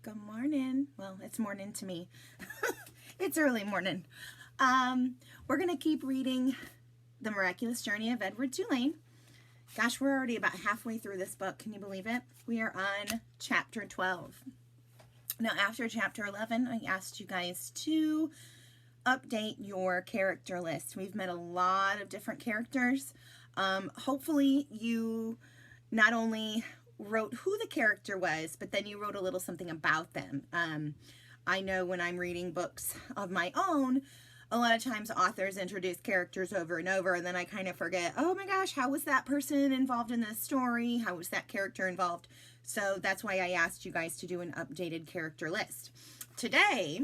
Good morning. Well, it's morning to me. It's early morning. We're going to keep reading The Miraculous Journey of Edward Tulane. Gosh, we're already about halfway through this book. Can you believe it? We are on chapter 12. Now, after chapter 11, I asked you guys to update your character list. We've met a lot of different characters. Hopefully, you not only wrote who the character was, but then you wrote a little something about them. I know when I'm reading books of my own, a lot of times authors introduce characters over and over, and then I kind of forget, oh my gosh, how was that person involved in this story? How was that character involved? So that's why I asked you guys to do an updated character list. Today,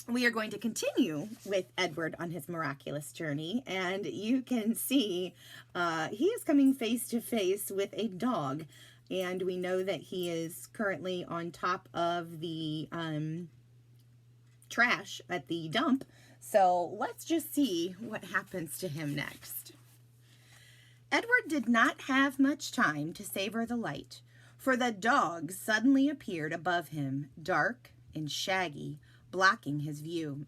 we are going to continue with Edward on his miraculous journey, and you can see he is coming face to face with a dog, and we know that he is currently on top of the trash at the dump, so let's just see what happens to him next. Edward did not have much time to savor the light, for the dog suddenly appeared above him, dark and shaggy, blocking his view.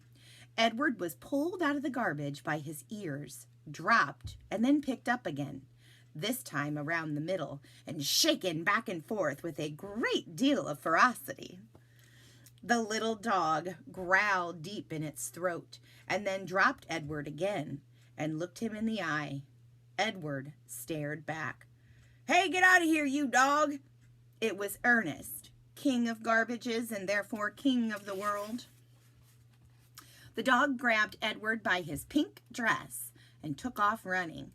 Edward was pulled out of the garbage by his ears, dropped, and then picked up again, this time around the middle, and shaken back and forth with a great deal of ferocity. The little dog growled deep in its throat, and then dropped Edward again, and looked him in the eye. Edward stared back. "Hey, get out of here, you dog!" It was Ernest, king of garbages and therefore king of the world. The dog grabbed Edward by his pink dress and took off running.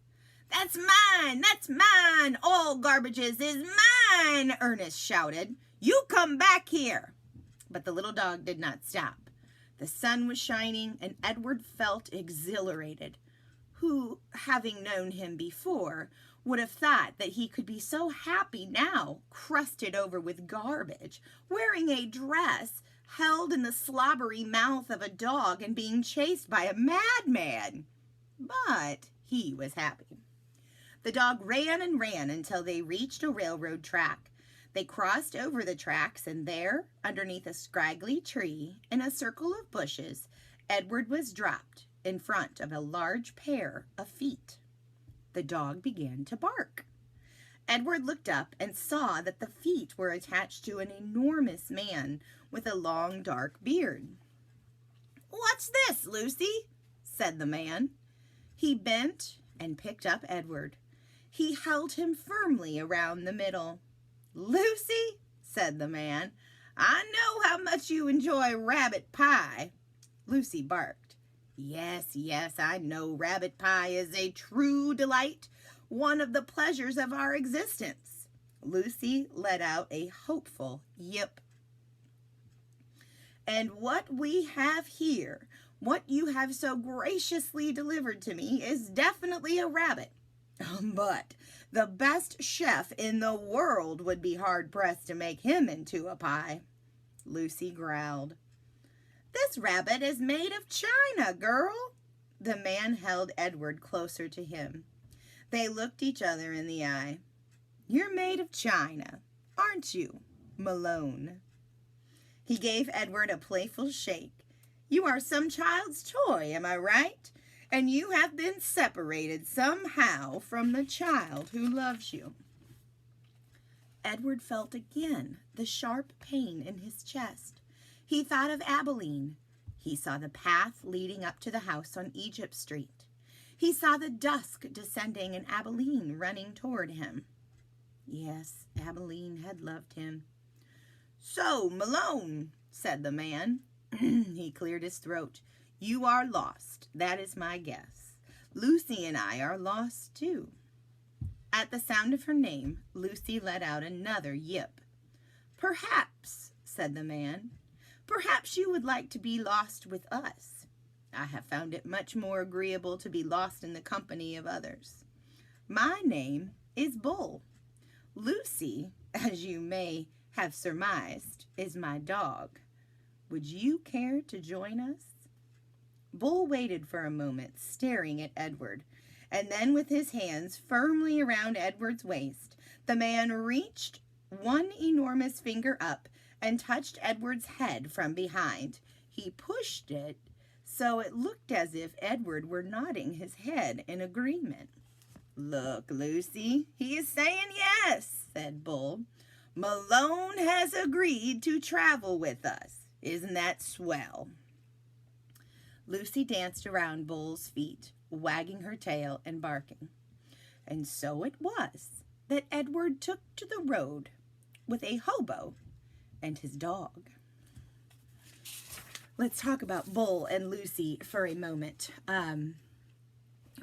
"That's mine! That's mine! All garbages is mine!" Ernest shouted. "You come back here!" But the little dog did not stop. The sun was shining, and Edward felt exhilarated. Who, having known him before, would have thought that he could be so happy now, crusted over with garbage, wearing a dress, held in the slobbery mouth of a dog, and being chased by a madman? But he was happy. The dog ran and ran until they reached a railroad track. They crossed over the tracks, and there, underneath a scraggly tree, in a circle of bushes, Edward was dropped in front of a large pair of feet. The dog began to bark. Edward looked up and saw that the feet were attached to an enormous man with a long, dark beard. "What's this, Lucy?" said the man. He bent and picked up Edward. He held him firmly around the middle. "Lucy," said the man, "I know how much you enjoy rabbit pie." Lucy barked. Yes, I know rabbit pie is a true delight, one of the pleasures of our existence." Lucy let out a hopeful yip. "And what we have here, what you have so graciously delivered to me, is definitely a rabbit. But the best chef in the world would be hard-pressed to make him into a pie." Lucy growled. "This rabbit is made of china, girl." The man held Edward closer to him. They looked each other in the eye. "You're made of china, aren't you, Malone?" He gave Edward a playful shake. "You are some child's toy, am I right? And you have been separated somehow from the child who loves you." Edward felt again the sharp pain in his chest. He thought of Abilene. He saw the path leading up to the house on Egypt Street. He saw the dusk descending and Abilene running toward him. Yes, Abilene had loved him. "So, Malone," said the man. He cleared his throat. "You are lost, that is my guess. Lucy and I are lost too." At the sound of her name, Lucy let out another yip. "Perhaps," said the man, "perhaps you would like to be lost with us. I have found it much more agreeable to be lost in the company of others. My name is Bull. Lucy, as you may have surmised, is my dog. Would you care to join us?" Bull waited for a moment, staring at Edward, and then with his hands firmly around Edward's waist, the man reached one enormous finger up and touched Edward's head from behind. He pushed it so it looked as if Edward were nodding his head in agreement. "Look, Lucy, he is saying yes," said Bull. "Malone has agreed to travel with us. Isn't that swell?" Lucy danced around Bull's feet, wagging her tail and barking. And so it was that Edward took to the road with a hobo and his dog. Let's talk about Bull and Lucy for a moment. You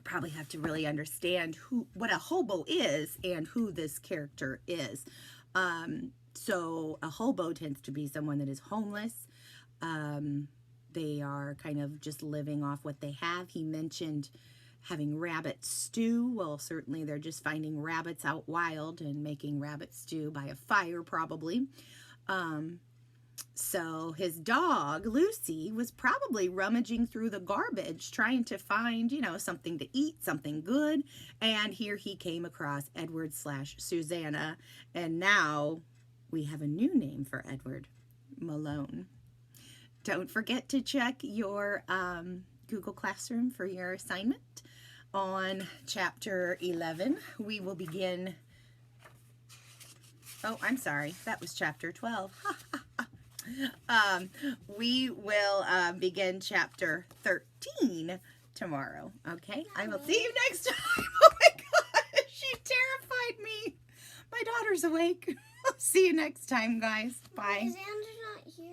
probably have to really understand what a hobo is and who this character is. So a hobo tends to be someone that is homeless. They are kind of just living off what they have. He mentioned having rabbit stew. Well, certainly they're just finding rabbits out wild and making rabbit stew by a fire, probably. So his dog, Lucy, was probably rummaging through the garbage trying to find, something to eat, something good. And here he came across Edward/Susanna. And now we have a new name for Edward, Malone. Don't forget to check your Google Classroom for your assignment. On Chapter 11, we will begin... Oh, I'm sorry. That was Chapter 12. We will begin Chapter 13 tomorrow. Okay? I will see you next time. Oh my gosh, she terrified me. My daughter's awake. I'll see you next time, guys. Bye.